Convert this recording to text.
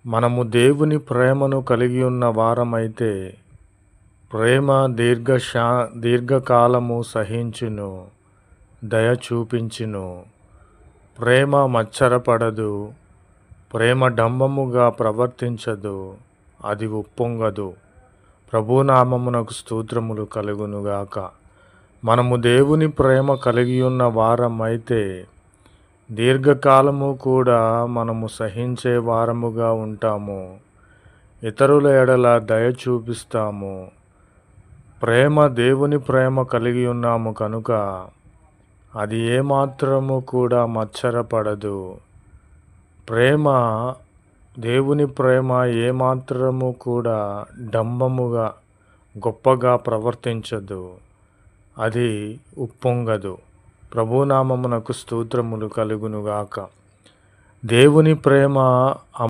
మనము దేవుని ప్రేమను కలిగి ఉన్న వారమైతే, ప్రేమ దీర్ఘకాలము సహించును, దయ చూపించును. ప్రేమ మత్సరపడదు, ప్రేమ డంబముగా ప్రవర్తించదు, అది ఉప్పొంగదు. ప్రభునామమునకు స్తోత్రములు కలుగునుగాక. మనము దేవుని ప్రేమ కలిగి ఉన్న వారమైతే, దీర్ఘకాలము కూడా మనము సహించే వారముగా ఉంటాము. ఇతరుల ఎడల దయ చూపిస్తాము. దేవుని ప్రేమ కలిగి ఉన్నాము కనుక అది ఏమాత్రము కూడా మత్సరపడదు. దేవుని ప్రేమ ఏమాత్రము కూడా డంబముగా గొప్పగా ప్రవర్తించదు, అది ఉప్పొంగదు. ప్రభునామమునకు స్తోత్రములు కలుగునుగాక. దేవుని ప్రేమ